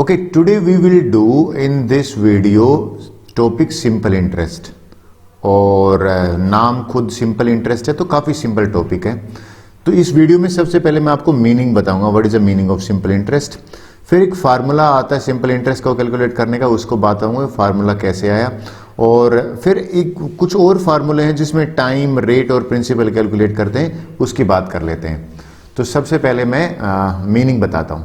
Okay, today we will do in this video topic simple interest. और नाम खुद simple interest है तो काफ़ी सिंपल टॉपिक है। तो इस वीडियो में सबसे पहले मैं आपको मीनिंग बताऊंगा, what is the meaning of simple interest. फिर एक फार्मूला आता है सिंपल इंटरेस्ट को कैलकुलेट करने का, उसको बताऊंगा फार्मूला कैसे आया। और फिर एक कुछ और फार्मूले हैं जिसमें टाइम, रेट और प्रिंसिपल कैलकुलेट करते हैं, उसकी बात कर लेते हैं। तो सबसे पहले मैं मीनिंग बताता हूं।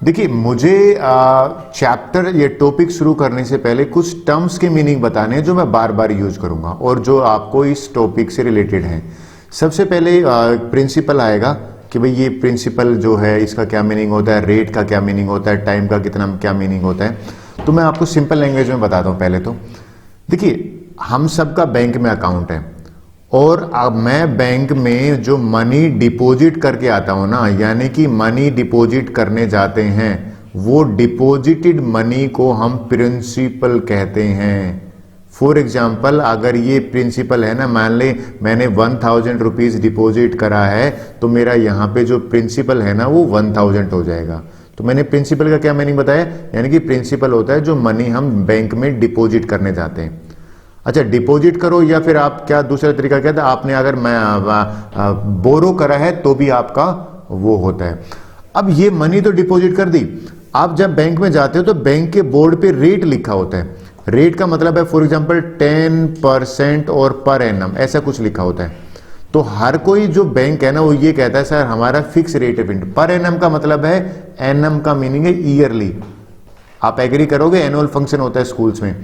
देखिए, मुझे चैप्टर या टॉपिक शुरू करने से पहले कुछ टर्म्स के मीनिंग बताने हैं जो मैं बार बार यूज करूंगा और जो आपको इस टॉपिक से रिलेटेड हैं। सबसे पहले प्रिंसिपल आएगा कि भाई ये प्रिंसिपल जो है इसका क्या मीनिंग होता है, रेट का क्या मीनिंग होता है, टाइम का कितना क्या मीनिंग होता है। तो मैं आपको सिंपल लैंग्वेज में बताता हूँ। पहले तो देखिए, हम सबका बैंक में अकाउंट है और अब मैं बैंक में जो मनी डिपॉजिट करके आता हूं ना, यानी कि मनी डिपॉजिट करने जाते हैं, वो डिपॉजिटेड मनी को हम प्रिंसिपल कहते हैं। फॉर एग्जाम्पल, अगर ये प्रिंसिपल है ना, मान ले मैंने 1000 रुपीज डिपॉजिट करा है तो मेरा यहाँ पे जो प्रिंसिपल है ना वो 1000 हो जाएगा। तो मैंने प्रिंसिपल का क्या मीनिंग बताया, यानी कि प्रिंसिपल होता है जो मनी हम बैंक में डिपॉजिट करने जाते हैं। अच्छा, डिपॉजिट करो या फिर आप क्या दूसरा तरीका क्या था, आपने अगर मैं बोरो करा है तो भी आपका वो होता है। अब ये मनी तो डिपॉजिट कर दी, आप जब बैंक में जाते हो तो बैंक के बोर्ड पे रेट लिखा होता है। रेट का मतलब है फॉर एग्जांपल 10% और पर एनम, ऐसा कुछ लिखा होता है। तो हर कोई जो बैंक है ना वो ये कहता है सर हमारा फिक्स रेट है। पर एनम का मतलब है, एनम का मीनिंग है ईयरली। आप एग्री करोगे, एनुअल फंक्शन होता है स्कूल्स में।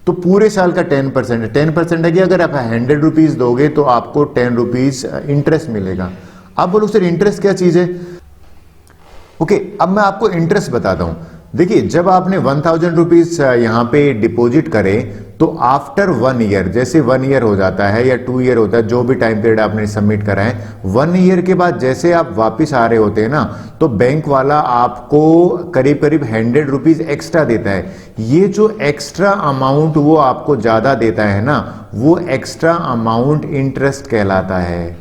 तो पूरे साल का 10% है। 10% है कि अगर आप 100 रुपीज दोगे तो आपको 10 रुपीज इंटरेस्ट मिलेगा। आप बोलो सर इंटरेस्ट क्या चीज है। ओके, अब मैं आपको इंटरेस्ट बताता हूं। देखिए, जब आपने 1000 रुपीज यहां पे डिपॉजिट करे तो आफ्टर 1 ईयर, जैसे 1 ईयर हो जाता है या 2 ईयर होता है, जो भी टाइम पीरियड आपने सबमिट करा है, 1 ईयर के बाद जैसे आप वापिस आ रहे होते हैं ना, तो बैंक वाला आपको करीब करीब 100 रुपीज एक्स्ट्रा देता है। ये जो एक्स्ट्रा अमाउंट वो आपको ज्यादा देता है ना, वो एक्स्ट्रा अमाउंट इंटरेस्ट कहलाता है।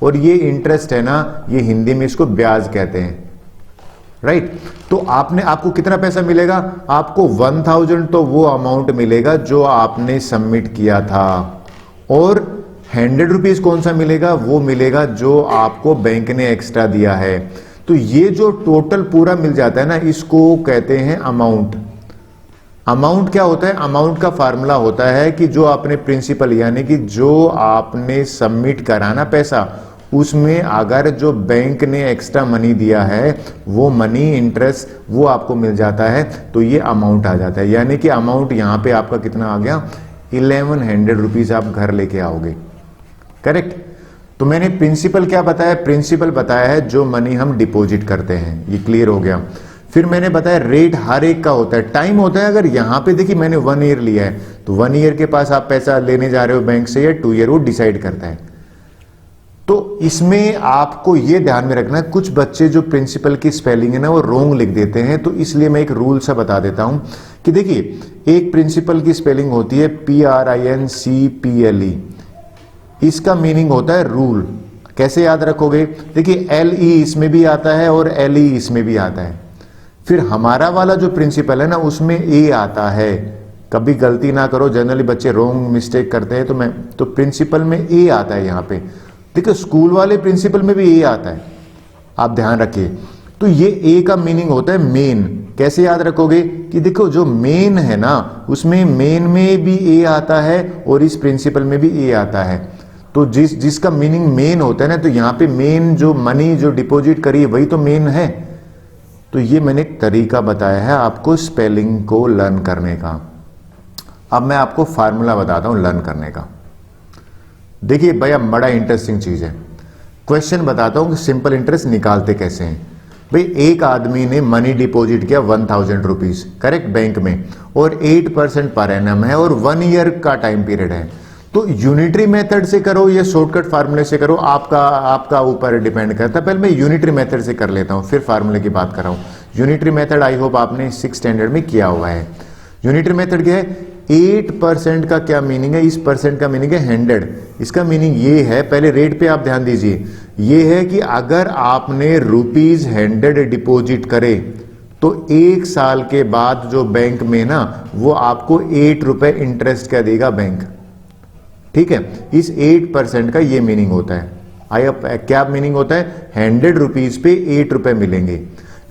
और ये इंटरेस्ट है ना, ये हिंदी में इसको ब्याज कहते हैं, राइट। तो आपको कितना पैसा मिलेगा, आपको 1000 तो वो अमाउंट मिलेगा जो आपने सबमिट किया था, और 100 रुपीज कौन सा मिलेगा, वो मिलेगा जो आपको बैंक ने एक्स्ट्रा दिया है। तो ये जो टोटल पूरा मिल जाता है ना, इसको कहते हैं अमाउंट। अमाउंट क्या होता है, अमाउंट का फार्मूला होता है कि जो आपने प्रिंसिपल यानी कि जो आपने सबमिट कराना पैसा, उसमें अगर जो बैंक ने एक्स्ट्रा मनी दिया है वो मनी इंटरेस्ट वो आपको मिल जाता है, तो ये अमाउंट आ जाता है। यानी कि अमाउंट यहां पे आपका कितना आ गया, 1100 रुपीज आप घर लेके आओगे, करेक्ट। तो मैंने प्रिंसिपल क्या बताया, प्रिंसिपल बताया है जो मनी हम डिपॉजिट करते हैं, ये क्लियर हो गया। फिर मैंने बताया रेट हर एक का होता है, टाइम होता है। अगर यहां पे देखिए मैंने 1 ईयर लिया है तो 1 ईयर के पास आप पैसा लेने जा रहे हो बैंक से, या 2 ईयर, वो डिसाइड करता है। तो इसमें आपको यह ध्यान में रखना है, कुछ बच्चे जो प्रिंसिपल की स्पेलिंग है ना वो रोंग लिख देते हैं, तो इसलिए मैं एक रूल सा बता देता हूं कि देखिए, एक प्रिंसिपल की स्पेलिंग होती है PRINCPLE। इसका मीनिंग होता है रूल। कैसे याद रखोगे, देखिए LE इसमें भी आता है और LE इसमें भी आता है। फिर हमारा वाला जो प्रिंसिपल है ना उसमें A आता है। कभी गलती ना करो, जनरली बच्चे रोंग मिस्टेक करते हैं। तो प्रिंसिपल में A आता है। यहां पे देखो, स्कूल वाले प्रिंसिपल में भी ए आता है, आप ध्यान रखिए। तो ये ए का मीनिंग होता है मेन। कैसे याद रखोगे कि देखो जो मेन है ना उसमें मेन में भी ए आता है और इस प्रिंसिपल में भी ए आता है। तो जिसका मीनिंग मेन होता है ना, तो यहां पे मेन जो मनी जो डिपॉजिट करी वही तो मेन है। तो ये मैंने एक तरीका बताया है आपको स्पेलिंग को लर्न करने का। अब मैं आपको फार्मूला बताता हूं लर्न करने का। देखिए भैया, बड़ा इंटरेस्टिंग चीज है। क्वेश्चन बताता हूं कि सिंपल इंटरेस्ट निकालते कैसे हैं। भाई, एक आदमी ने मनी डिपॉजिट किया 1000 रुपीज, करेक्ट, बैंक में, और 8% पर एनम है और 1 ईयर का टाइम पीरियड है। तो यूनिटरी मेथड से करो या शॉर्टकट फार्मूले से करो, आपका ऊपर डिपेंड करता है। पहले मैं यूनिटरी मेथड से कर लेता हूं, फिर फार्मूले की बात कर रहा हूं। यूनिटरी मेथड आई होप आपने 6 स्टैंडर्ड में किया हुआ है। यूनिटरी मेथड क्या है, 8% का क्या मीनिंग है, इस परसेंट का मीनिंग है 100। इसका मीनिंग ये है, पहले रेट पे आप ध्यान दीजिए, ये है कि अगर आपने ₹100 डिपॉजिट करे तो 1 साल के बाद जो बैंक में ना वो आपको 8 रुपए इंटरेस्ट का देगा बैंक। ठीक है, इस 8% का ये मीनिंग होता है। क्या मीनिंग होता है? 100 रुपीज पे 8 रुपए मिलेंगे।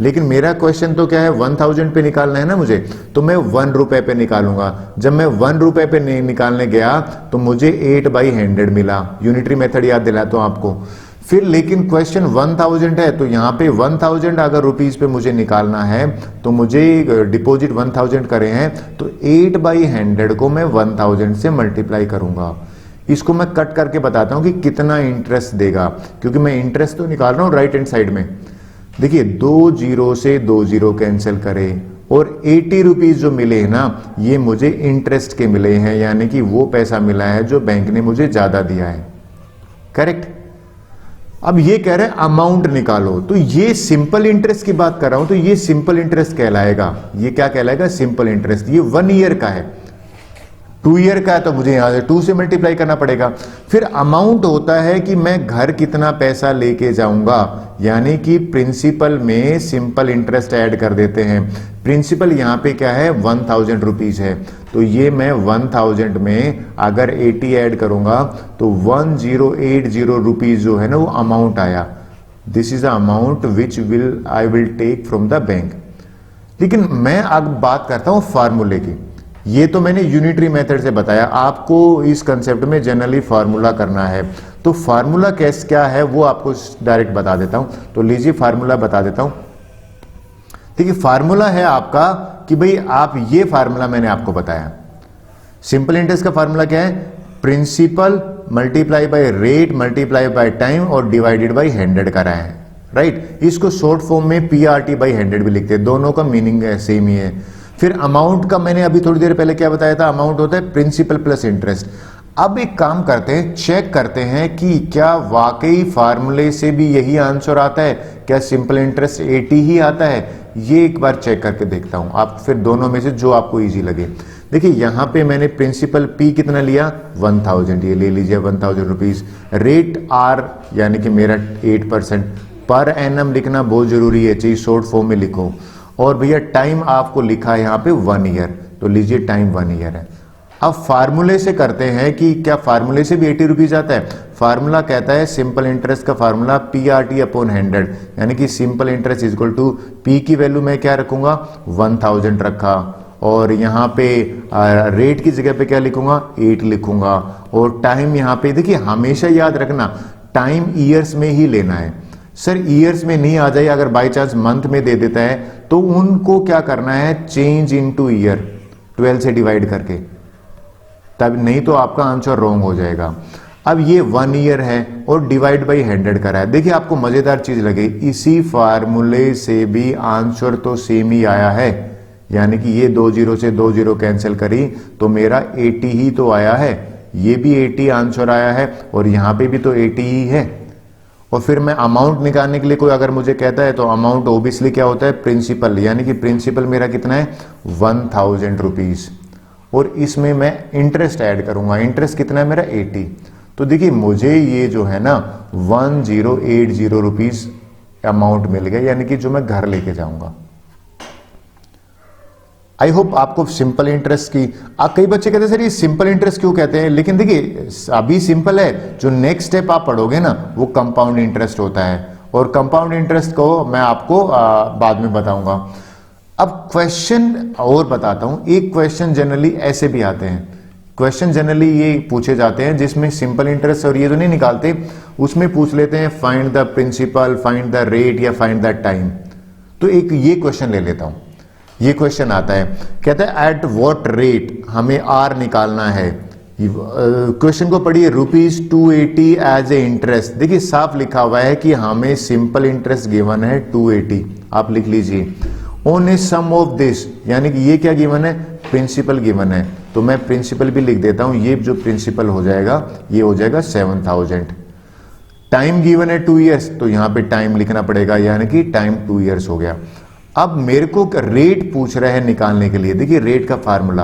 लेकिन मेरा क्वेश्चन तो क्या है, 1000 पे निकालना है ना मुझे, तो मैं 1 रुपए पे निकालूंगा। जब मैं 1 रुपए पे निकालने गया तो मुझे 8/100 मिला। यूनिटरी मेथड याद दिलाता हूं आपको। फिर लेकिन क्वेश्चन 1000 है, तो यहां पे 1000 अगर रुपीज पे मुझे निकालना है तो मुझे डिपॉजिट 1000 करे हैं, तो 8/100 को मैं 1000 से मल्टीप्लाई करूंगा। इसको मैं कट करके बताता हूं कि कितना इंटरेस्ट देगा, क्योंकि मैं इंटरेस्ट तो निकाल रहा हूं राइट हैंड साइड में। देखिए 2 0 से 2 0 कैंसिल करे और 80 रुपीज जो मिले हैं ना, ये मुझे इंटरेस्ट के मिले हैं, यानी कि वो पैसा मिला है जो बैंक ने मुझे ज्यादा दिया है। करेक्ट। अब ये कह रहे हैं अमाउंट निकालो, तो ये सिंपल इंटरेस्ट की बात कर रहा हूं, तो ये सिंपल इंटरेस्ट कहलाएगा। ये क्या कहलाएगा? Simple interest. ये 1 ईयर का है। 2 ईयर का है तो मुझे यहां से 2 से मल्टीप्लाई करना पड़ेगा। फिर अमाउंट होता है कि मैं घर कितना पैसा लेके जाऊंगा, यानी कि प्रिंसिपल में सिंपल इंटरेस्ट ऐड कर देते हैं। प्रिंसिपल यहां पे क्या है? 1000 रुपीज है, तो ये मैं 1000 में अगर 80 ऐड करूंगा तो 1080 रुपीज जो है ना वो अमाउंट आया। This is the amount which I will take from the bank. लेकिन मैं अब बात करता हूं फार्मूले की। ये तो मैंने यूनिटरी मेथड से बताया, आपको इस कंसेप्ट में जनरली फार्मूला करना है। तो फार्मूला कैसे क्या है वो आपको डायरेक्ट बता देता हूं। तो लीजिए फार्मूला बता देता हूं। देखिए फार्मूला है आपका कि भाई आप ये फार्मूला मैंने आपको बताया। सिंपल इंटरेस्ट का फार्मूला क्या है? Principal multiply by rate multiply by time और डिवाइडेड बाय 100 करा है। राइट। इसको शॉर्ट फॉर्म में PRT/100 भी लिखते हैं, दोनों का मीनिंग सेम ही है। फिर अमाउंट का मैंने अभी थोड़ी देर पहले क्या बताया था? अमाउंट होता है प्रिंसिपल प्लस इंटरेस्ट। अब एक काम करते हैं, चेक करते हैं कि क्या वाकई फार्मूले से भी यही आंसर आता है, क्या सिंपल इंटरेस्ट 80 ही आता है। ये एक बार चेक करके देखता हूं, आप फिर दोनों में से जो आपको इजी लगे। देखिए यहां पे मैंने प्रिंसिपल P कितना लिया? 1000, ये ले लीजिए 1000 रुपीज। रेट R यानी कि मेरा 8%। पर एनम लिखना बहुत जरूरी है, चाहिए शॉर्ट फॉर्म में लिखो। और भैया टाइम आपको लिखा है यहाँ पे 1 ईयर, तो लीजिए टाइम 1 ईयर है। अब फार्मूले से करते हैं कि क्या फार्मूले से भी 80 रुपीज आता है? फार्मूला कहता है सिंपल इंटरेस्ट का फार्मूला PRT/100, यानी कि simple interest is equal to P की वैल्यू मैं क्या रखूंगा? 1000 रखा, और यहाँ पे रेट की जगह पे क्या लिखूंगा? 8 लिखूंगा। और टाइम यहाँ पे देखिए हमेशा याद रखना टाइम ईयर्स में ही लेना है। सर ईयर्स में नहीं आ जाए, अगर बाय चांस मंथ में दे देता है तो उनको क्या करना है? चेंज इनटू ईयर 12 से डिवाइड करके, तब नहीं तो आपका आंसर रॉन्ग हो जाएगा। अब ये 1 ईयर है और डिवाइड बाय 100 करा है। देखिए आपको मजेदार चीज लगे, इसी फार्मूले से भी आंसर तो सेम ही आया है, यानी कि ये 2 0 से 2 0 कैंसिल करी तो मेरा 80 ही तो आया है। ये भी 80 आंसर आया है और यहां पे भी तो 80 ही है। और फिर मैं अमाउंट निकालने के लिए कोई अगर मुझे कहता है तो अमाउंट ओबियसली क्या होता है? प्रिंसिपल, यानी कि प्रिंसिपल मेरा कितना है? 1000 रुपीज। और इसमें मैं इंटरेस्ट ऐड करूंगा, इंटरेस्ट कितना है मेरा? 80। तो देखिए मुझे ये जो है ना 1080 रुपीज अमाउंट मिल गया, यानी कि जो मैं घर लेके जाऊंगा। आई होप आपको सिंपल इंटरेस्ट की कई बच्चे कहते हैं सर ये सिंपल इंटरेस्ट क्यों कहते हैं, लेकिन देखिए अभी सिंपल है, जो नेक्स्ट स्टेप आप पढ़ोगे ना वो कंपाउंड इंटरेस्ट होता है, और कंपाउंड इंटरेस्ट को मैं आपको बाद में बताऊंगा। अब क्वेश्चन और बताता हूं। एक क्वेश्चन जनरली ऐसे भी आते हैं, क्वेश्चन जनरली ये पूछे जाते हैं जिसमें सिंपल इंटरेस्ट और ये तो नहीं निकालते, उसमें पूछ लेते हैं find the principal, find the rate या फाइंड द टाइम। तो एक ये क्वेश्चन ले लेता हूं। ये क्वेश्चन आता है, कहता है एट व्हाट रेट हमें R निकालना है। क्वेश्चन को पढ़िए, ₹280 एज ए इंटरेस्ट। देखिए साफ लिखा हुआ है कि हमें सिंपल इंटरेस्ट गिवन है 280, आप लिख लीजिए। On a sum of this, यानी कि ये क्या गिवन है? प्रिंसिपल गिवन है, तो मैं प्रिंसिपल भी लिख देता हूं। ये जो प्रिंसिपल हो जाएगा ये हो जाएगा 7000। टाइम गिवन है 2 ईयर्स, तो यहां पे टाइम लिखना पड़ेगा, यानी कि टाइम 2 ईयर्स हो गया। अब मेरे को रेट पूछ रहा है निकालने के लिए। देखिए रेट का फार्मूला,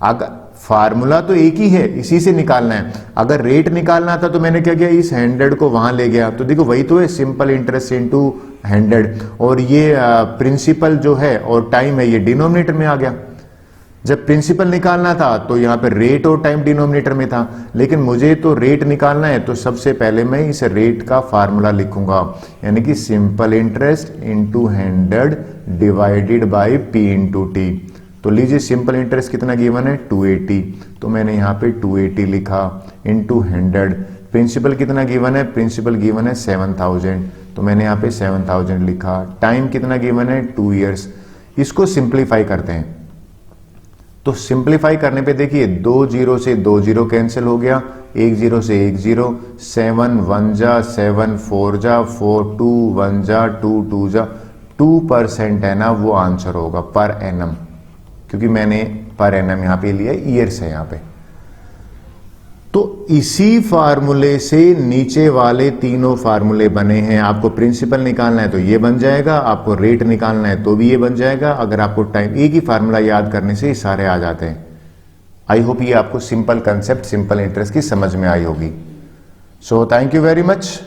अगर फार्मूला तो एक ही है, इसी से निकालना है। अगर रेट निकालना था तो मैंने क्या किया, इस 100 को वहां ले गया, तो देखो वही तो है, सिंपल इंटरेस्ट इनटू 100, और ये प्रिंसिपल जो है और टाइम है ये डिनोमिनेटर में आ गया। जब प्रिंसिपल निकालना था तो यहाँ पे रेट और टाइम डिनोमिनेटर में था, लेकिन मुझे तो रेट निकालना है, तो सबसे पहले मैं इस रेट का फार्मूला लिखूंगा, यानी कि simple interest into 100 divided by P into T. तो लीजिए सिंपल इंटरेस्ट कितना गिवन है, 280, तो मैंने यहाँ पे 280 लिखा इनटू 100। प्रिंसिपल कितना गिवन है, प्रिंसिपल गिवन है 7000, तो मैंने यहाँ पे 7000 लिखा। टाइम कितना गिवन है, 2 ईयर्स। इसको सिंप्लीफाई करते हैं, तो सिंप्लीफाई करने पे देखिए 2 0 से 2 0 कैंसिल हो गया, 1 0 से 1 0, 7 1 जा 7, 4 जा 4, 2 1 जा 2, 2 जा 2% है ना, वो आंसर होगा पर एनम, क्योंकि मैंने पर एनम यहाँ पे लिया, ईयर्स है यहाँ पे। तो इसी फार्मूले से नीचे वाले तीनों फार्मूले बने हैं। आपको प्रिंसिपल निकालना है तो ये बन जाएगा, आपको रेट निकालना है तो भी ये बन जाएगा। अगर आपको टाइम, एक ही फार्मूला याद करने से ये सारे आ जाते हैं। आई होप ये आपको सिंपल कंसेप्ट, सिंपल इंटरेस्ट की समझ में आई होगी। So thank you very much.